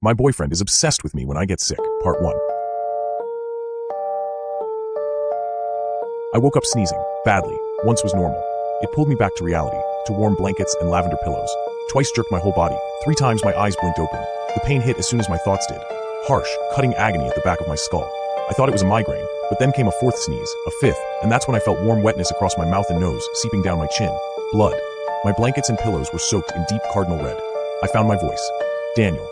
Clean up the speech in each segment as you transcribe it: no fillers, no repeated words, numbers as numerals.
My boyfriend is obsessed with me when I get sick, Part 1. I woke up sneezing, badly. Once was normal. It pulled me back to reality, to warm blankets and lavender pillows. Twice jerked my whole body. 3 times my eyes blinked open. The pain hit as soon as my thoughts did. Harsh, cutting agony at the back of my skull. I thought it was a migraine, but then came a 4th sneeze, a 5th, and that's when I felt warm wetness across my mouth and nose, seeping down my chin. Blood. My blankets and pillows were soaked in deep cardinal red. I found my voice. Daniel.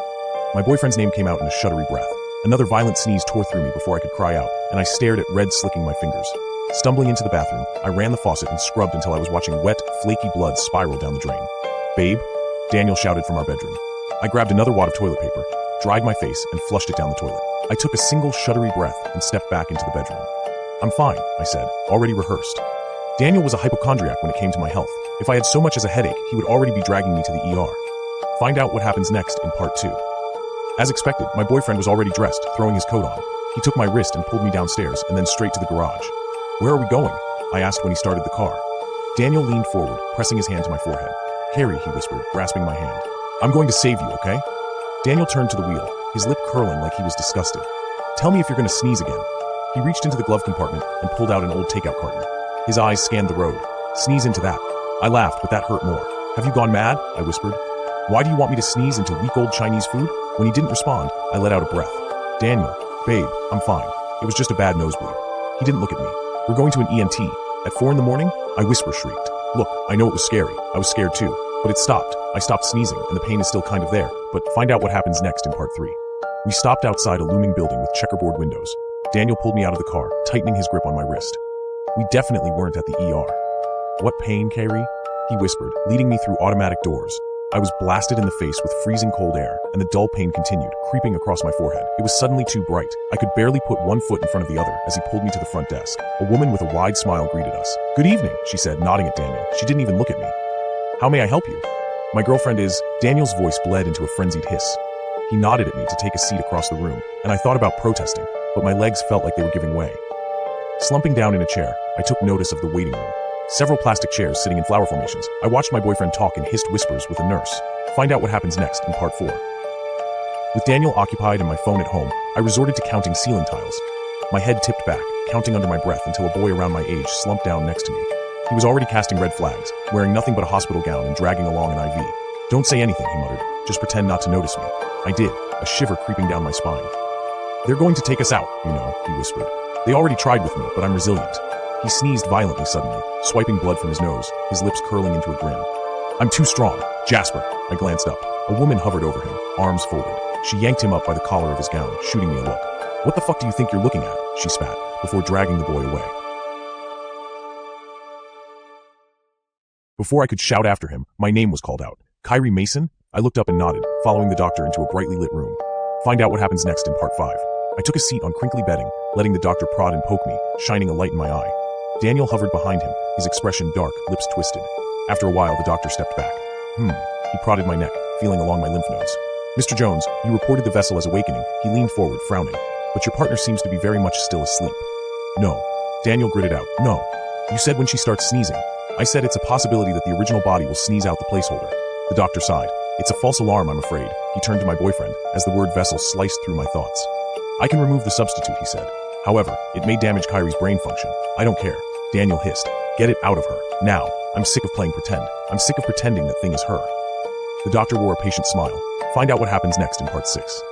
My boyfriend's name came out in a shuddery breath. Another violent sneeze tore through me before I could cry out, and I stared at red slicking my fingers. Stumbling into the bathroom, I ran the faucet and scrubbed until I was watching wet, flaky blood spiral down the drain. "Babe?" Daniel shouted from our bedroom. I grabbed another wad of toilet paper, dried my face, and flushed it down the toilet. I took a single shuddery breath and stepped back into the bedroom. "I'm fine," I said, already rehearsed. Daniel was a hypochondriac when it came to my health. If I had so much as a headache, he would already be dragging me to the ER. Find out what happens next in Part 2. As expected, my boyfriend was already dressed, throwing his coat on. He took my wrist and pulled me downstairs and then straight to the garage. "Where are we going?" I asked when he started the car. Daniel leaned forward, pressing his hand to my forehead. "Carrie," he whispered, grasping my hand. "I'm going to save you, okay?" Daniel turned to the wheel, his lip curling like he was disgusted. "Tell me if you're going to sneeze again." He reached into the glove compartment and pulled out an old takeout carton. His eyes scanned the road. "Sneeze into that." I laughed, but that hurt more. "Have you gone mad?" I whispered. "Why do you want me to sneeze into week-old Chinese food?" When he didn't respond, I let out a breath. "Daniel, babe, I'm fine. It was just a bad nosebleed." He didn't look at me. "We're going to an ENT. At 4 in the morning?" I whisper-shrieked. "Look, I know it was scary. I was scared too. But it stopped. I stopped sneezing, and the pain is still kind of there. But find out what happens next in Part 3. We stopped outside a looming building with checkerboard windows. Daniel pulled me out of the car, tightening his grip on my wrist. We definitely weren't at the ER. "What pain, Carrie?" he whispered, leading me through automatic doors. I was blasted in the face with freezing cold air, and the dull pain continued, creeping across my forehead. It was suddenly too bright. I could barely put one foot in front of the other as he pulled me to the front desk. A woman with a wide smile greeted us. "Good evening," she said, nodding at Daniel. She didn't even look at me. "How may I help you?" "My girlfriend is—" Daniel's voice bled into a frenzied hiss. He nodded at me to take a seat across the room, and I thought about protesting, but my legs felt like they were giving way. Slumping down in a chair, I took notice of the waiting room. Several plastic chairs sitting in flower formations. I watched my boyfriend talk in hissed whispers with a nurse. Find out what happens next in Part 4. With Daniel occupied and my phone at home, I resorted to counting ceiling tiles. My head tipped back, counting under my breath until a boy around my age slumped down next to me. He was already casting red flags, wearing nothing but a hospital gown and dragging along an IV. "Don't say anything," he muttered. "Just pretend not to notice me." I did, a shiver creeping down my spine. "They're going to take us out, you know," he whispered. "They already tried with me, but I'm resilient." He sneezed violently suddenly, swiping blood from his nose, his lips curling into a grin. "I'm too strong. Jasper." I glanced up. A woman hovered over him, arms folded. She yanked him up by the collar of his gown, shooting me a look. "What the fuck do you think you're looking at?" she spat, before dragging the boy away. Before I could shout after him, my name was called out. "Kyrie Mason?" I looked up and nodded, following the doctor into a brightly lit room. Find out what happens next in Part 5. I took a seat on crinkly bedding, letting the doctor prod and poke me, shining a light in my eye. Daniel hovered behind him, his expression dark, lips twisted. After a while, the doctor stepped back. He prodded my neck, feeling along my lymph nodes. "Mr. Jones, you reported the vessel as awakening." He leaned forward, frowning. "But your partner seems to be very much still asleep." "No." Daniel gritted out. "No. You said when she starts sneezing." I said it's a possibility that the original body will sneeze out the placeholder. The doctor sighed. "It's a false alarm, I'm afraid." He turned to my boyfriend, as the word vessel sliced through my thoughts. "I can remove the substitute," he said. "However, it may damage Kyrie's brain function." "I don't care." Daniel hissed. "Get it out of her, now. I'm sick of playing pretend. I'm sick of pretending that thing is her." The doctor wore a patient smile. Find out what happens next in Part 6.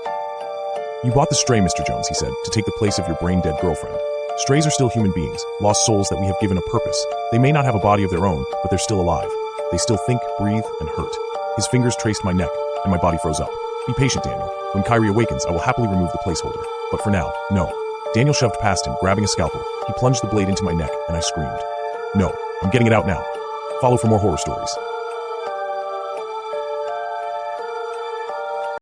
"You bought the stray, Mr. Jones," he said, "to take the place of your brain-dead girlfriend. Strays are still human beings, lost souls that we have given a purpose. They may not have a body of their own, but they're still alive. They still think, breathe, and hurt." His fingers traced my neck, and my body froze up. "Be patient, Daniel. When Kyrie awakens, I will happily remove the placeholder. But for now, no." Daniel shoved past him, grabbing a scalpel. He plunged the blade into my neck, and I screamed. "No, I'm getting it out now. Follow for more horror stories."